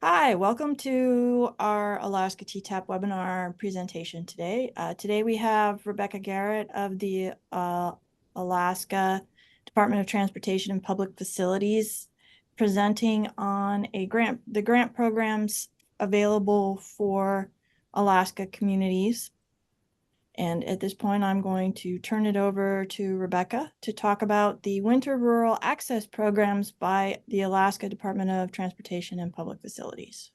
Hi, welcome to our Alaska TTAP webinar presentation today. Today we have Rebecca Garrett of the Alaska Department of Transportation and Public Facilities presenting on the grant programs available for Alaska communities. And at this point, I'm going to turn it over to Rebecca to talk about the Winter Rural Access Programs by the Alaska Department of Transportation and Public Facilities.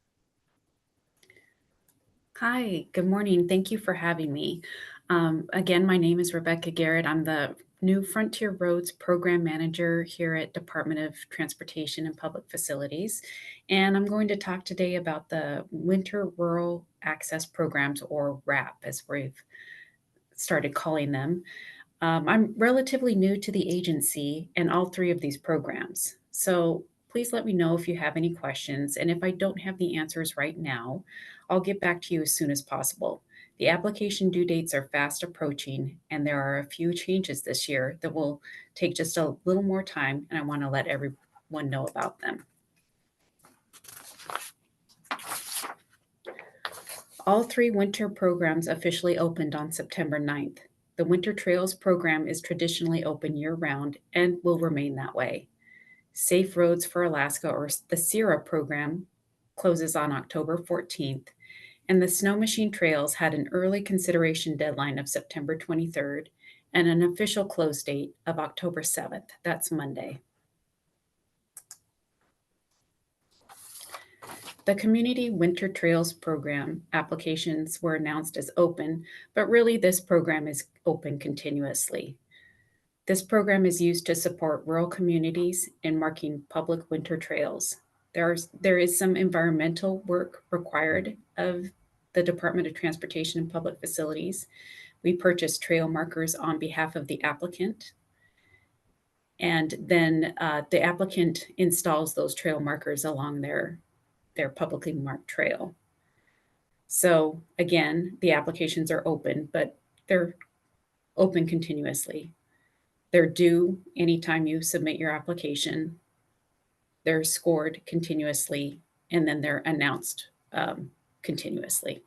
Hi, good morning. Thank you for having me. Again, my name is Rebecca Garrett. I'm the new Frontier Roads Program Manager here at Department of Transportation and Public Facilities. And I'm going to talk today about the Winter Rural Access Programs, or WRAP, as we've started calling them. I'm relatively new to the agency and all three of these programs. So please let me know if you have any questions. And if I don't have the answers right now, I'll get back to you as soon as possible. The application due dates are fast approaching, and there are a few changes this year that will take just a little more time, and I want to let everyone know about them. All three winter programs officially opened on September 9th. The Winter Trails program is traditionally open year-round and will remain that way. Safe Roads for Alaska, or the SIRA program, closes on October 14th, and the Snowmachine Trails had an early consideration deadline of September 23rd and an official close date of October 7th. That's Monday. The Community Winter Trails Program applications were announced as open, but really this program is open continuously. This program is used to support rural communities in marking public winter trails. There is some environmental work required of the Department of Transportation and Public Facilities. We purchase trail markers on behalf of the applicant, and then the applicant installs those trail markers along their publicly marked trail. So again, the applications are open, but they're open continuously. They're due anytime you submit your application. They're scored continuously, and then they're announced continuously.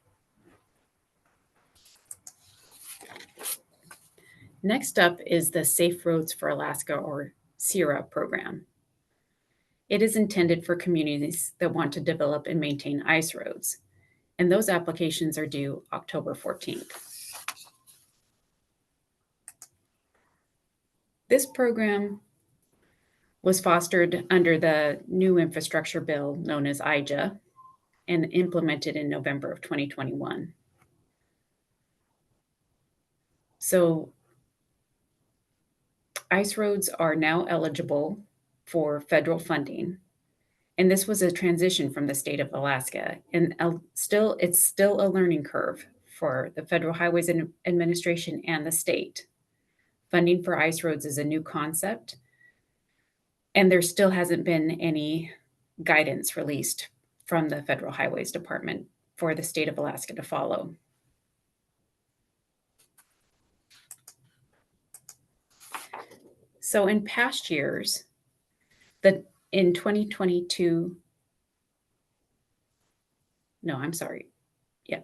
Next up is the Safe Roads for Alaska, or SIRA program. It is intended for communities that want to develop and maintain ice roads, and those applications are due October 14th. This program was fostered under the new infrastructure bill known as IJA and implemented in November of 2021. So ice roads are now eligible for federal funding. And this was a transition from the state of Alaska. And it's still a learning curve for the Federal Highways Administration and the state. Funding for ice roads is a new concept, and there still hasn't been any guidance released from the Federal Highways Department for the state of Alaska to follow. So in past years, in 2022, no, I'm sorry. Yeah.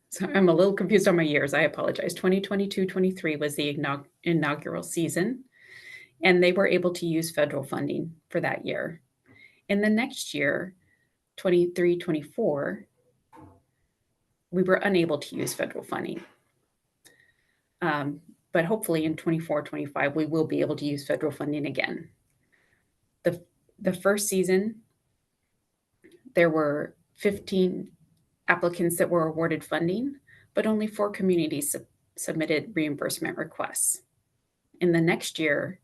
So I'm a little confused on my years. I apologize. 2022-23 was the inaugural season, and they were able to use federal funding for that year. In the next year, 23-24, we were unable to use federal funding. But hopefully in 24-25, we will be able to use federal funding again. The first season, there were 15 applicants that were awarded funding, but only 4 communities submitted reimbursement requests. In the next year,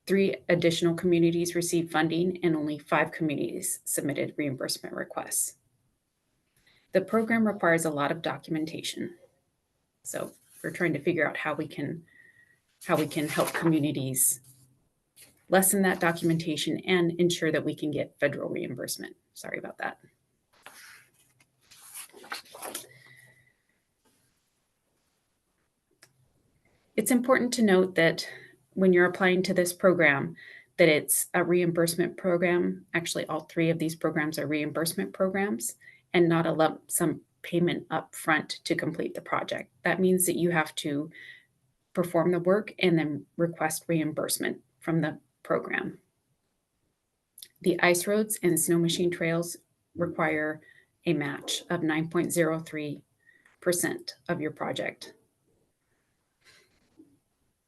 3 additional communities received funding and only 5 communities submitted reimbursement requests. The program requires a lot of documentation. So we're trying to figure out how we can help communities lessen that documentation and ensure that we can get federal reimbursement. Sorry about that. It's important to note that when you're applying to this program, that it's a reimbursement program. Actually, all three of these programs are reimbursement programs and not a lump sum payment up front to complete the project. That means that you have to perform the work and then request reimbursement from the program. The ice roads and Snowmachine Trails require a match of 9.03% of your project.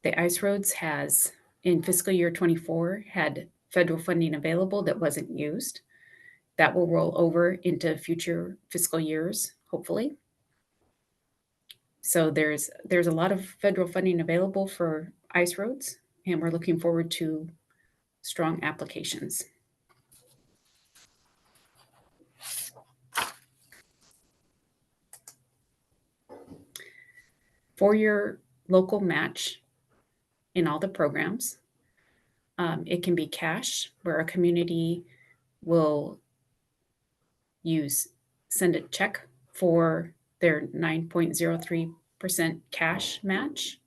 The ice roads has, in fiscal year 24, had federal funding available that wasn't used. That will roll over into future fiscal years, hopefully. So there's a lot of federal funding available for ice roads, and we're looking forward to strong applications. For your local match in all the programs, it can be cash, where a community will send a check for their 9.03% cash match,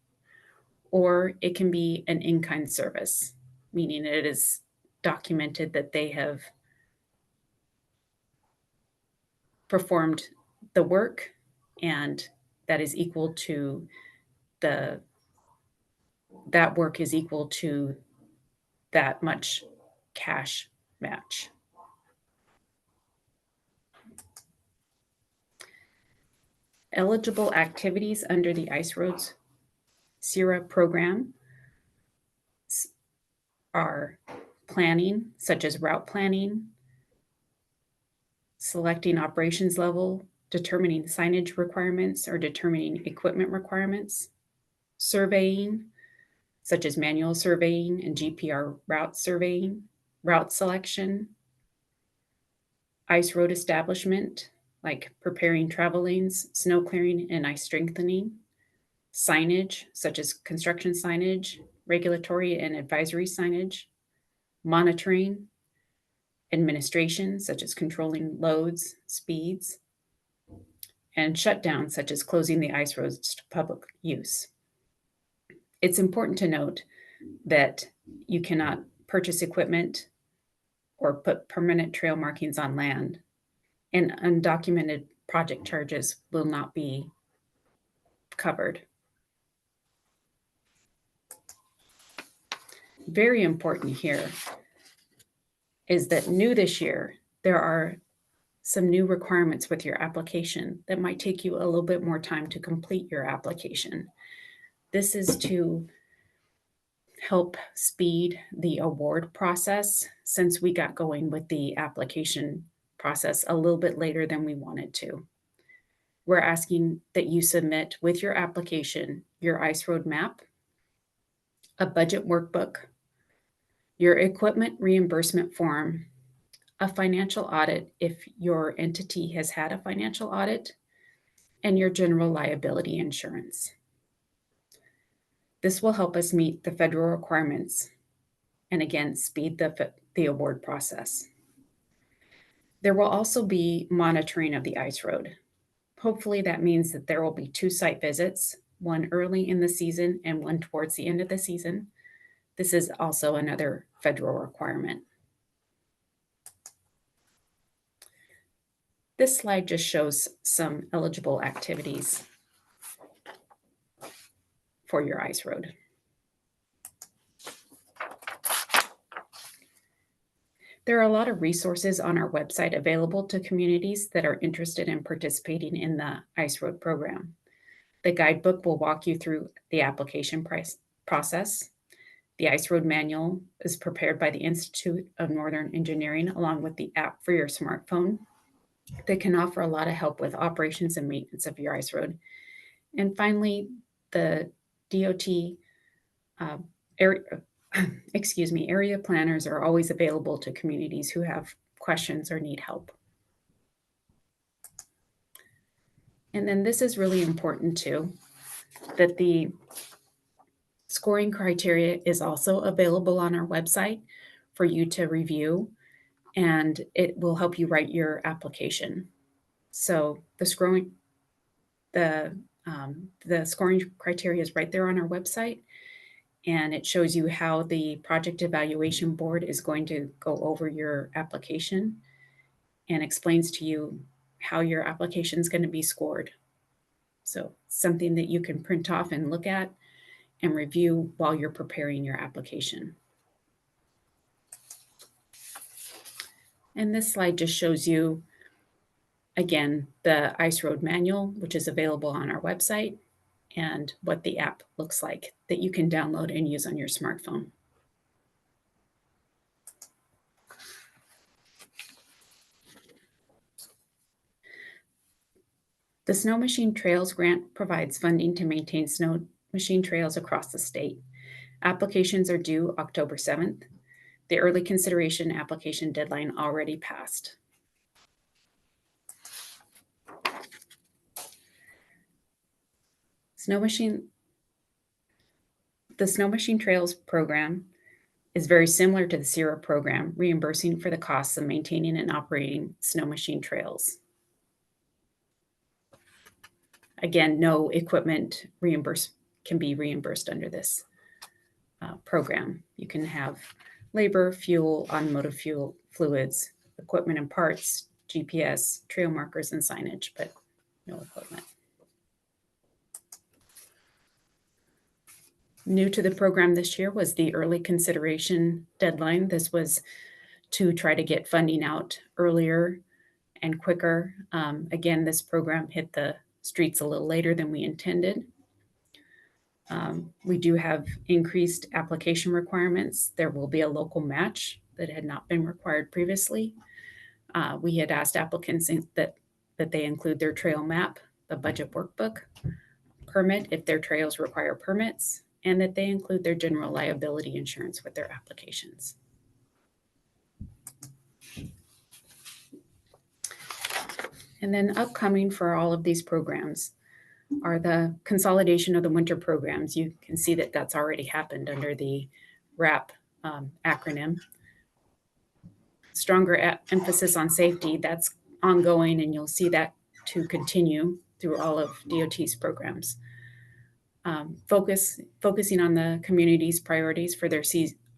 or it can be an in-kind service, meaning it is documented that they have performed the work and that is equal to that work is equal to that much cash match. Eligible activities under the Ice Roads SIRA program are planning, such as route planning, selecting operations level, determining signage requirements or determining equipment requirements, surveying, such as manual surveying and GPR route surveying, route selection, ice road establishment, like preparing travel lanes, snow clearing, and ice strengthening, signage, such as construction signage, regulatory and advisory signage, monitoring, administration, such as controlling loads, speeds, and shutdown, such as closing the ice roads to public use. It's important to note that you cannot purchase equipment or put permanent trail markings on land, and undocumented project charges will not be covered. Very important here is that new this year, there are some new requirements with your application that might take you a little bit more time to complete your application. This is to help speed the award process, since we got going with the application process a little bit later than we wanted to. We're asking that you submit with your application your ice road map, a budget workbook, your equipment reimbursement form, a financial audit if your entity has had a financial audit, and your general liability insurance. This will help us meet the federal requirements and again, speed the award process. There will also be monitoring of the ice road. Hopefully that means that there will be 2 site visits, one early in the season and one towards the end of the season. This is also another federal requirement. This slide just shows some eligible activities for your ice road. There are a lot of resources on our website available to communities that are interested in participating in the ice road program. The guidebook will walk you through the application process. The ice road manual is prepared by the Institute of Northern Engineering, along with the app for your smartphone that can offer a lot of help with operations and maintenance of your ice road. And finally, the DOT area planners are always available to communities who have questions or need help. And then this is really important too, that the scoring criteria is also available on our website for you to review, and it will help you write your application. So the scoring criteria is right there on our website. and it shows you how the project evaluation board is going to go over your application and explains to you how your application is going to be scored. So something that you can print off and look at and review while you're preparing your application. And this slide just shows you, again, the Ice Road manual, which is available on our website, and what the app looks like that you can download and use on your smartphone. The Snowmachine Trails Grant provides funding to maintain snow machine trails across the state. Applications are due October 7th. The early consideration application deadline already passed. The Snowmachine Trails Program is very similar to the SIRA program, reimbursing for the costs of maintaining and operating snow machine trails. Again, no equipment can be reimbursed under this program. You can have labor, fuel, automotive fuel, fluids, equipment and parts, GPS, trail markers, and signage, but no equipment. New to the program this year was the early consideration deadline. This was to try to get funding out earlier and quicker. Again, this program hit the streets a little later than we intended. We do have increased application requirements. There will be a local match that had not been required previously. We had asked applicants that they include their trail map, the budget workbook, permit if their trails require permits, and that they include their general liability insurance with their applications. And then upcoming for all of these programs are the consolidation of the winter programs. You can see that that's already happened under the WRAP acronym. Stronger emphasis on safety, that's ongoing, and you'll see that to continue through all of DOT's programs. Focusing on the community's priorities for their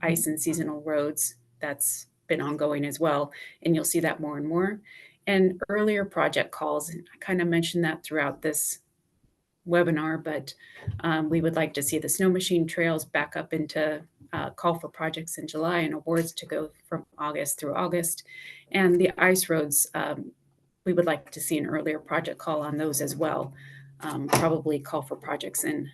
ice and seasonal roads, that's been ongoing as well, and you'll see that more and more. And earlier project calls, I kind of mentioned that throughout this webinar, but we would like to see the snow machine trails back up into call for projects in July and awards to go from August through August. And the ice roads, we would like to see an earlier project call on those as well. Probably call for projects in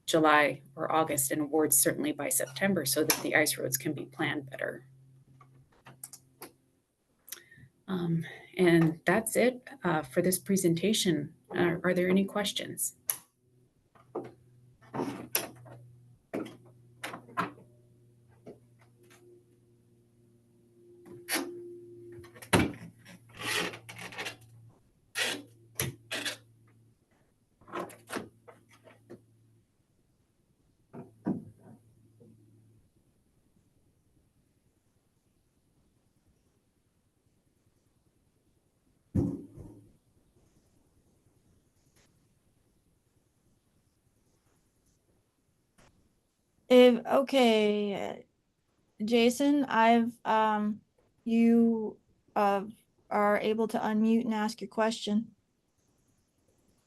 July or August and awards certainly by September so that the ice roads can be planned better. And that's it for this presentation. Are there any questions? Okay, Jason, you are able to unmute and ask your question.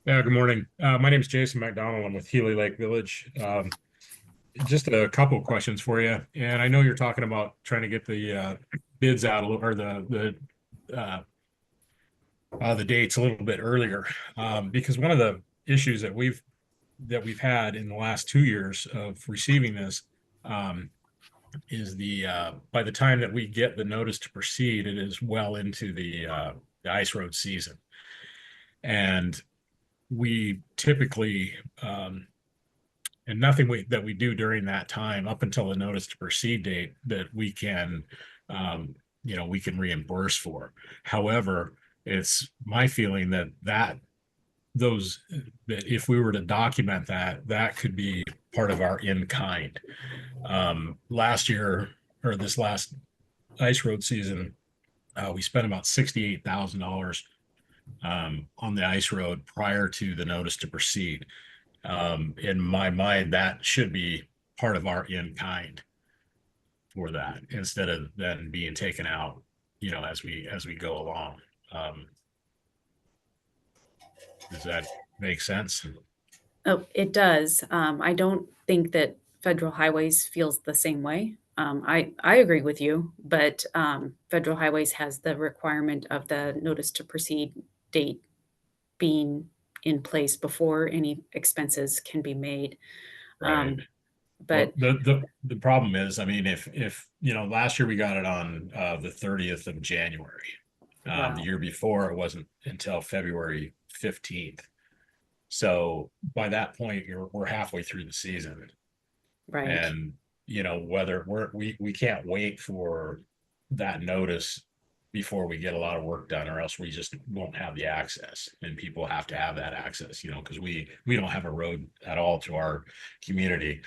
Yeah, good morning. My name is Jason McDonald. I'm with Healy Lake Village. Just a couple of questions for you. And I know you're talking about trying to get the bids out or the dates a little bit earlier, because one of the issues that we've had in the last 2 years of receiving this is by the time that we get the notice to proceed, it is well into the ice road season, and we typically and nothing that we do during that time up until the notice to proceed date that we can we can reimburse for. However, it's my feeling that if we were to document that could be part of our in-kind. Last year, or this last ice road season, we spent about $68,000 on the ice road prior to the notice to proceed. In my mind, that should be part of our in kind for that instead of then being taken out, you know, as we go along. Does that make sense? Oh, it does. I don't think that Federal Highways feels the same way. I agree with you, but Federal Highways has the requirement of the notice to proceed date being in place before any expenses can be made. Right. Well, But the problem is, I mean, if you know, last year we got it on the 30th of January. The wow, year before it wasn't until February 15th. So by that point, we're halfway through the season, right. and you know whether we can't wait for that notice before we get a lot of work done, or else we just won't have the access, and people have to have that access, you know, because we don't have a road at all to our community.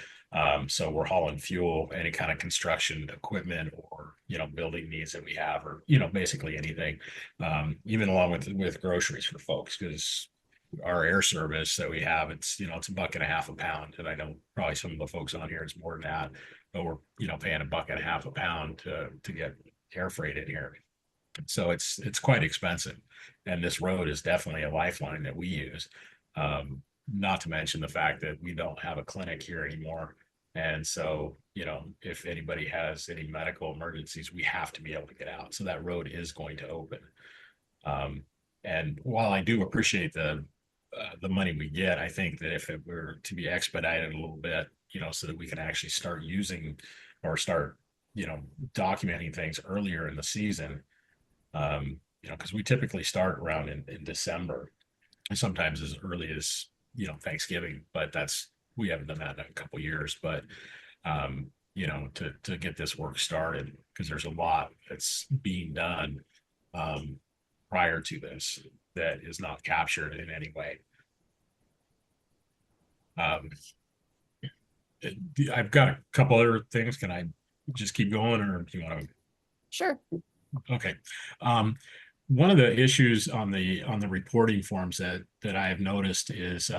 So we're hauling fuel, any kind of construction equipment, or you know, building needs that we have, or you know, basically anything, even along with groceries for folks, because our air service that we have, it's, you know, it's $1.50 a pound. And I know probably some of the folks on here, it's more than that, but we're, you know, paying $1.50 a pound to get air freight in here. So it's quite expensive. And this road is definitely a lifeline that we use. Not to mention the fact that we don't have a clinic here anymore. And so, you know, if anybody has any medical emergencies, we have to be able to get out. So that road is going to open. And while I do appreciate the money we get, I think that if it were to be expedited a little bit, you know, so that we can actually start using or start, you know, documenting things earlier in the season, you know, because we typically start around in December, sometimes as early as, you know, Thanksgiving, but we haven't done that in a couple years, but you know, to get this work started, because there's a lot that's being done prior to this that is not captured in any way. I've got a couple other things. Can I just keep going, or do you want to? Sure. Okay. One of the issues on the reporting forms that I have noticed is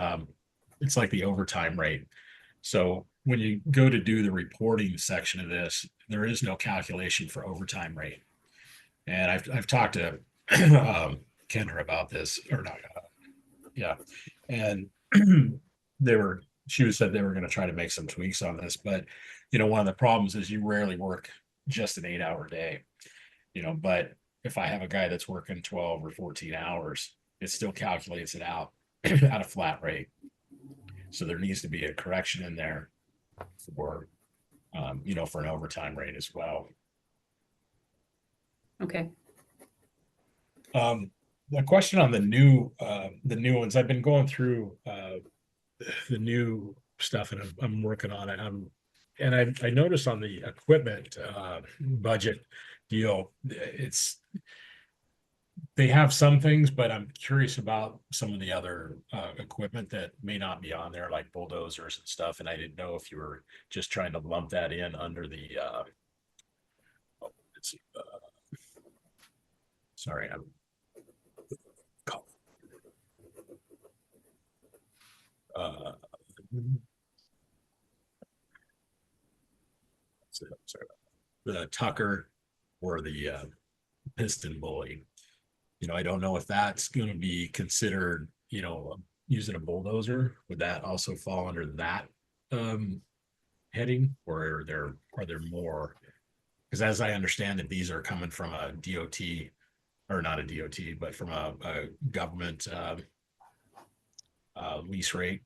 it's like the overtime rate. So when you go to do the reporting section of this, there is no calculation for overtime rate. And I've talked to Kendra about this, or not, yeah, and she said they were going to try to make some tweaks on this, but you know, one of the problems is you rarely work just an 8-hour day, you know, but if I have a guy that's working 12 or 14 hours, it still calculates it out at a flat rate. So there needs to be a correction in there for, you know, for an overtime rate as well. Okay. The question on the new ones, I've been going through the new stuff, and I'm working on it. And I noticed on the equipment budget deal, they have some things, but I'm curious about some of the other equipment that may not be on there, like bulldozers and stuff. And I didn't know if you were just trying to lump that in under the sorry, I'm sorry, the Tucker or the piston bully. You know, I don't know if that's going to be considered, you know, using a bulldozer. Would that also fall under that heading, or are there more? Because as I understand it, these are coming from a DOT, or not a DOT, but from a government lease rate.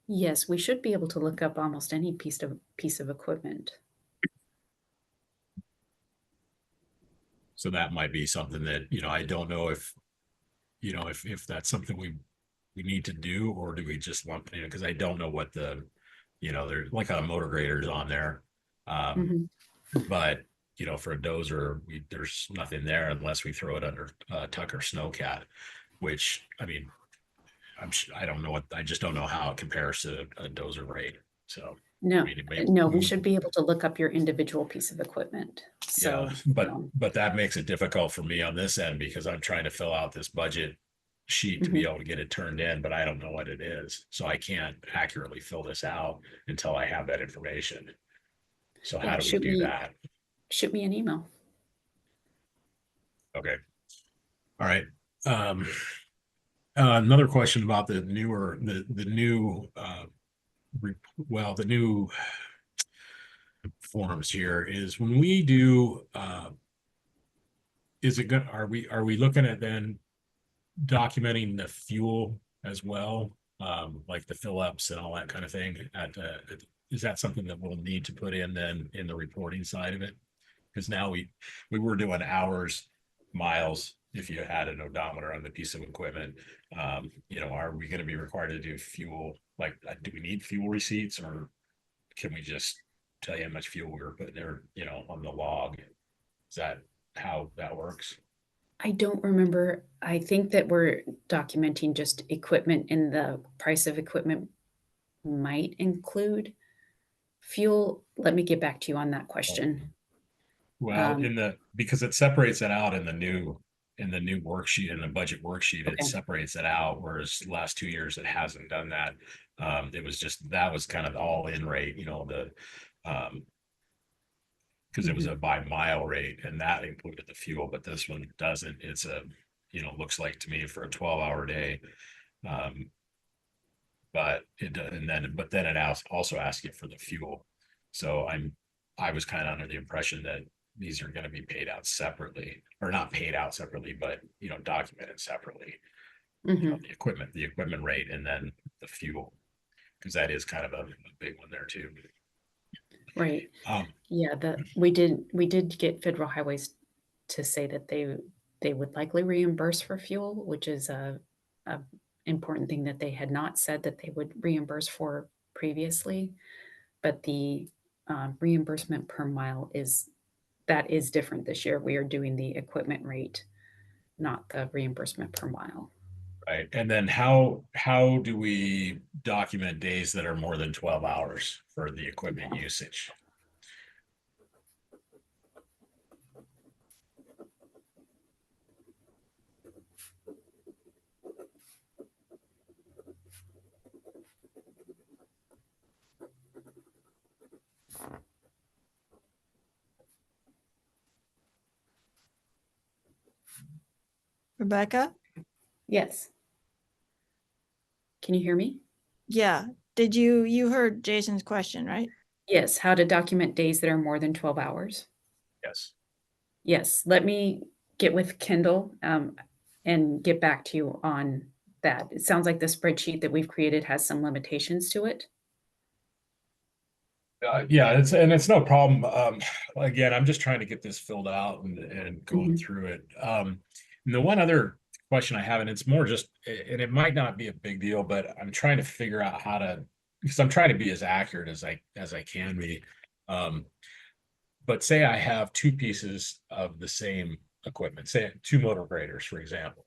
Yes, we should be able to look up almost any piece of equipment. So that might be something that, you know, I don't know if, you know, if that's something we need to do, or do we just lump it in? Because I don't know what you know, there's like a motor graders on there. But, you know, for a dozer, there's nothing there unless we throw it under Tucker Snowcat, which, I mean, I don't know I just don't know how it compares to a dozer rate. So No, I mean, no, we should be able to look up your individual piece of equipment. So, yeah, but that makes it difficult for me on this end, because I'm trying to fill out this budget sheet to be able to get it turned in, but I don't know what it is. So I can't accurately fill this out until I have that information. So how Yeah, do we do that? Shoot me an email. Okay. All right. Another question about the new the new forms here is when we do is it good, are we looking at then documenting the fuel as well, like the fill ups and all that kind of thing is that something that we'll need to put in then in the reporting side of it? Because now we were doing hours, miles if you had an odometer on the piece of equipment. You know, are we going to be required to do fuel? Like, do we need fuel receipts, or can we just tell you how much fuel we were putting there, you know, on the log? Is that how that works? I don't remember. I think that we're documenting just equipment, and the price of equipment might include fuel. Let me get back to you on that question. Well, because it separates it out in the new worksheet, in the budget worksheet, it Okay. separates it out, whereas the last 2 years it hasn't done that. It was just, that was kind of the all-in rate, you know, because it was a by mile rate and that included the fuel, but this one doesn't. It's a, you know, looks like to me for a 12-hour day. But it then it also asks you for the fuel. So I was kind of under the impression that these are going to be paid out separately, or not paid out separately, but, you know, documented separately. You know, the equipment rate and then the fuel, because that is kind of a big one there too. Right. Yeah, we did get Federal Highways to say that they would likely reimburse for fuel, which is a important thing that they had not said that they would reimburse for previously. But the reimbursement per mile is different this year. We are doing the equipment rate, not the reimbursement per mile. Right. And then how do we document days that are more than 12 hours for the equipment usage? Rebecca? Yes. Can you hear me? Yeah. Did you heard Jason's question, right? Yes. How to document days that are more than 12 hours? Yes. Yes. Let me get with Kendall and get back to you on that. It sounds like the spreadsheet that we've created has some limitations to it. Yeah, it's no problem. Again, I'm just trying to get this filled out and going through it. And the one other question I have, and it's more just, and it might not be a big deal, but I'm trying to figure out how to, because I'm trying to be as accurate as I can be. But say I have two pieces of the same equipment, say two motor graders, for example.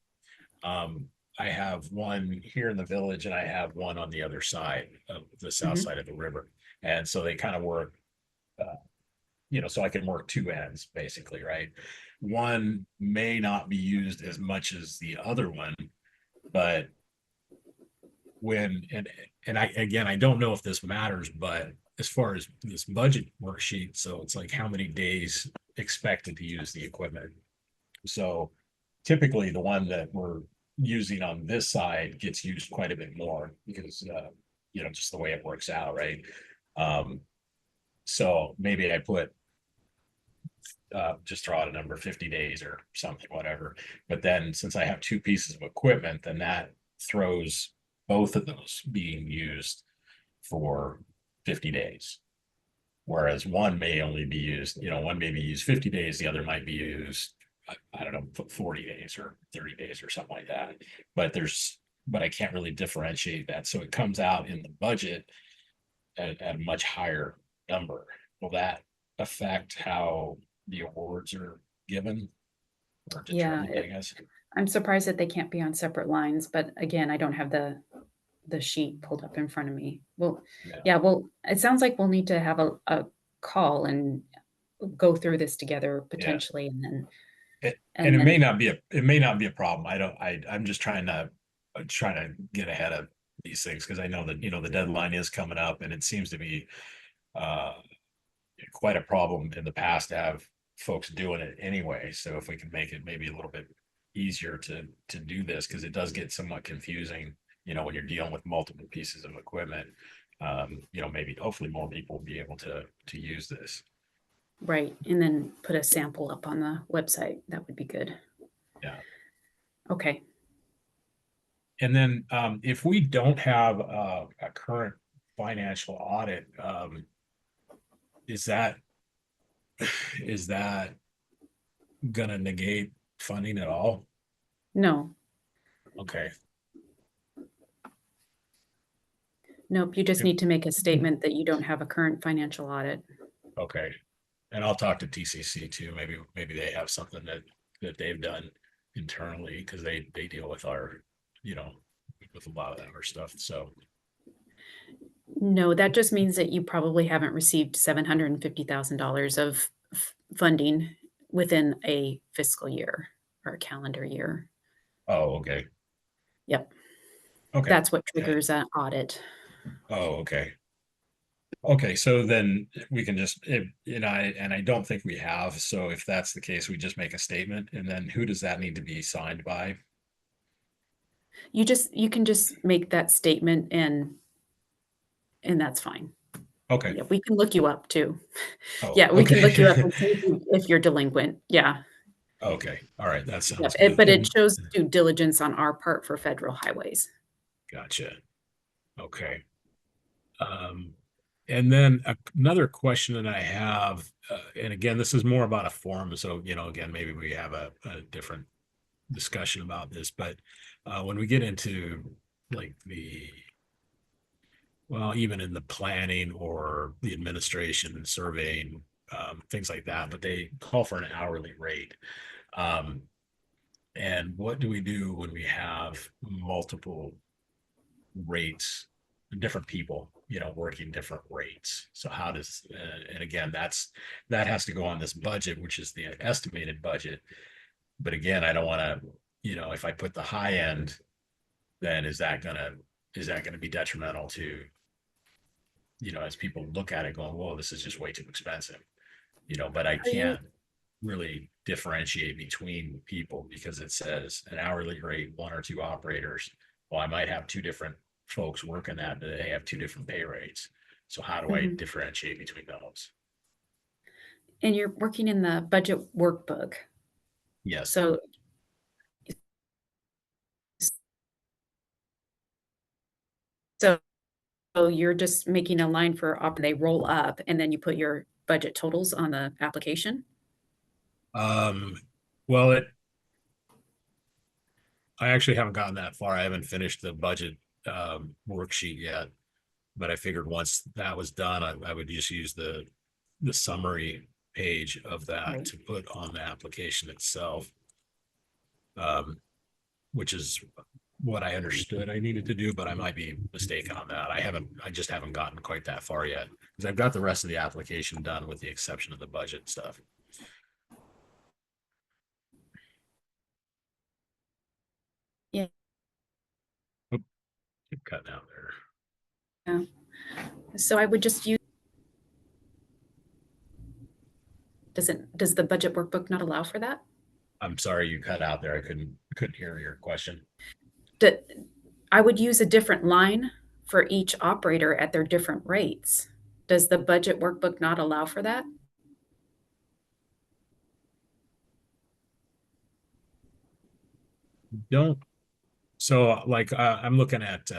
I have one here in the village and I have one on the other side of the south side of the river. And so they kind of work, you know, so I can work two ends basically, right? One may not be used as much as the other one, but and I don't know if this matters, but as far as this budget worksheet, so it's like how many days expected to use the equipment. So typically the one that we're using on this side gets used quite a bit more because you know, just the way it works out, right? So maybe I put just throw out a number, 50 days or something, whatever. But then since I have two pieces of equipment, then that throws both of those being used for 50 days. Whereas one may only be used, you know, one may be used 50 days, the other might be used, I don't know, 40 days or 30 days or something like that. But I can't really differentiate that. So it comes out in the budget at a much higher number. Will that affect how the awards are given or determined, I guess? I'm surprised that they can't be on separate lines, but again, I don't have the sheet pulled up in front of me. Well, well, it sounds like we'll need to have a call and go through this together potentially, and then And it then, may not be a problem. I'm just trying to get ahead of these things because I know that, the deadline is coming up and it seems to be uh quite a problem in the past to have folks doing it anyway. So if we can make it maybe a little bit easier to do this, because it does get somewhat confusing, when you're dealing with multiple pieces of equipment. Maybe hopefully more people will be able to use this. right, and then put a sample up on the website. That would be good. Yeah. Okay. And then if we don't have a current financial audit, is that is that gonna negate funding at all? No, Okay. nope. You just Yep. need to make a statement that you don't have a current financial audit. Okay. And I'll talk to TCC too. Maybe they have something that they've done internally because they deal with our, with a lot of our stuff. So No, that just means that you probably haven't received $750,000 of funding within a fiscal year or a calendar year. okay. Yep. Okay. That's what triggers an audit. Okay. Okay, so then we can just, I don't think we have. So if that's the case, we just make a statement, and then who does that need to be signed by? You can just make that statement and that's fine. Okay. Yeah, we can look you up too. Oh, Yeah, we can look you up okay. and see if you're delinquent. Yeah. Okay. All right. That Yep, sounds good. but it shows due diligence on our part for federal highways. Gotcha. Okay. And then another question that I have, and again, this is more about a forum. So, again, maybe we have a different discussion about this, but when we get into like even in the planning or the administration and surveying, things like that, but they call for an hourly rate. Um, and what do we do when we have multiple rates, different people, working different rates? So how does, and again, that has to go on this budget, which is the estimated budget. But again, I don't want to, if I put the high end, then is that gonna be detrimental to, as people look at it going, whoa, this is just way too expensive, but I Are you can't really differentiate between people because it says an hourly rate, one or two operators. Well, I might have two different folks working that, but they have two different pay rates. So how do I Mhm. differentiate between those? And you're working in the budget workbook. Yes. So so you're just making a line for they roll up and then you put your budget totals on the application? Um, well, I actually haven't gotten that far. I haven't finished the budget worksheet yet, but I figured once that was done, I would just use the summary page of that Right. to put on the application itself, um, which is what I understood I needed to do, but I might be mistaken on that. I just haven't gotten quite that far yet because I've got the rest of the application done with the exception of the budget stuff. Yeah. Oop, keep cutting out there. Yeah. So I would just use does the budget workbook not allow for that? I'm sorry you cut out there. I couldn't hear your question. I would use a different line for each operator at their different rates. Does the budget workbook not allow for that? Don't So like I'm looking at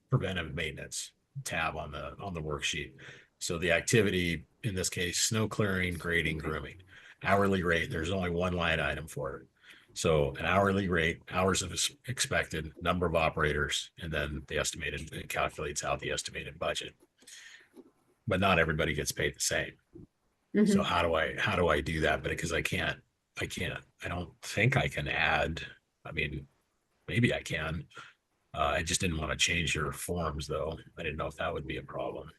preventive maintenance tab on the worksheet. So the activity in this case, snow clearing, grading, grooming. Hourly rate, there's only one line item for it. So an hourly rate, hours of expected, number of operators, and then it calculates out the estimated budget. But not everybody gets paid the same. So Mhm. how do I do that? But because I don't think I can add, I mean, maybe I can. I just didn't want to change your forms though. I didn't know if that would be a problem.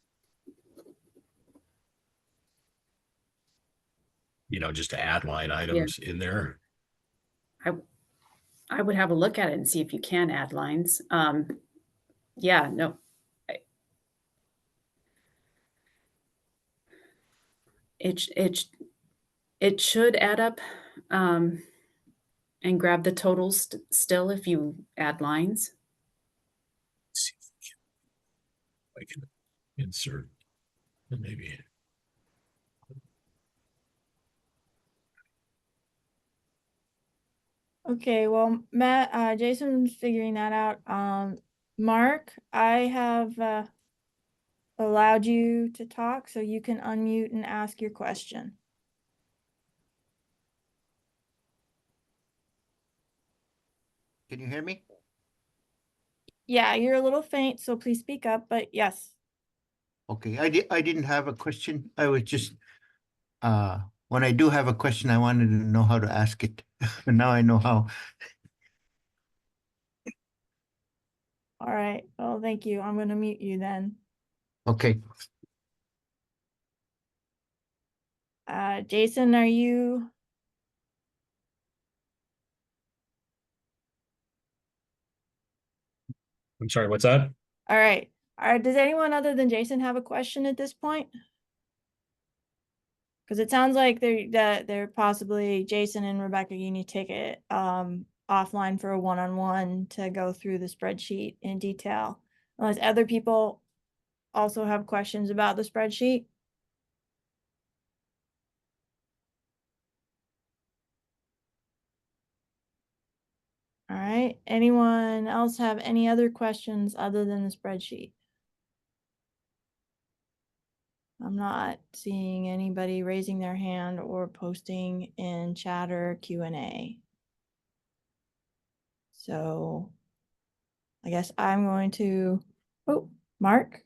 Just to add line Yeah. items in there. I would have a look at it and see if you can add lines. Yeah, no. It should add up and grab the totals still if you add lines. See if I can insert maybe. Okay, well, Matt, Jason's figuring that out. Mark, I have allowed you to talk, so you can unmute and ask your question. Can you hear me? Yeah, you're a little faint, so please speak up, but yes. Okay, I didn't have a question. I was just when I do have a question, I wanted to know how to ask it. But now I know how. All right, well, thank you. I'm gonna mute you then. Okay. Jason, are you? I'm sorry, what's that? All right. Does anyone other than Jason have a question at this point? Because it sounds like they're possibly Jason and Rebecca, you need to take it offline for a one-on-one to go through the spreadsheet in detail. Unless other people also have questions about the spreadsheet. All right. Anyone else have any other questions other than the spreadsheet? I'm not seeing anybody raising their hand or posting in chat or Q&A. So I guess I'm going to, oh, Mark.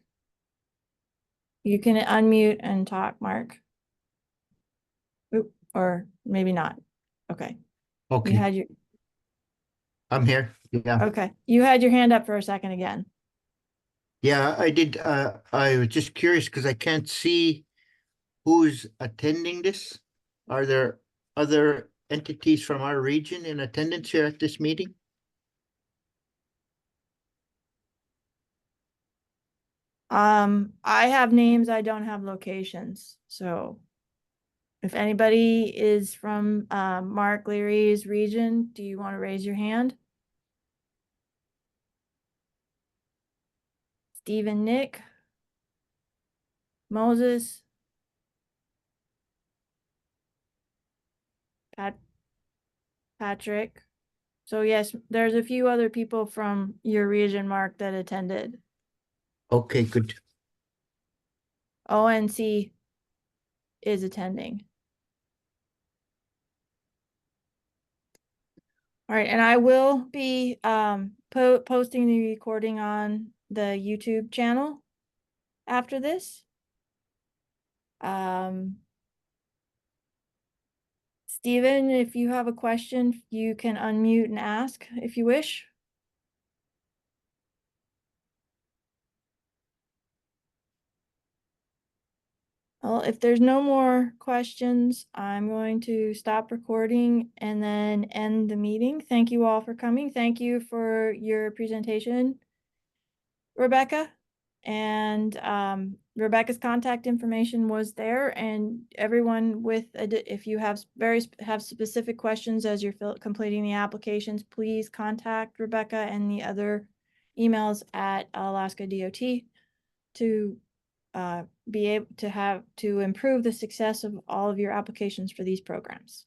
You can unmute and talk, Mark. Oop, or maybe not. Okay. You Okay. had your, I'm here. Yeah. okay. You had your hand up for a second again. Yeah, I did. I was just curious because I can't see who's attending this. Are there other entities from our region in attendance here at this meeting? I have names, I don't have locations. So if anybody is from Mark Leary's region, do you want to raise your hand? Stephen, Nick, Moses, Patrick. So yes, there's a few other people from your region, Mark, that attended. Okay, good. ONC is attending. All right, and I will be posting the recording on the YouTube channel after this. Stephen, if you have a question, you can unmute and ask if you wish. Well, if there's no more questions, I'm going to stop recording and then end the meeting. Thank you all for coming. Thank you for your presentation, Rebecca. And Rebecca's contact information was there, and everyone with, if you have specific questions as you're completing the applications, please contact Rebecca and the other emails at Alaska DOT to be able to improve the success of all of your applications for these programs.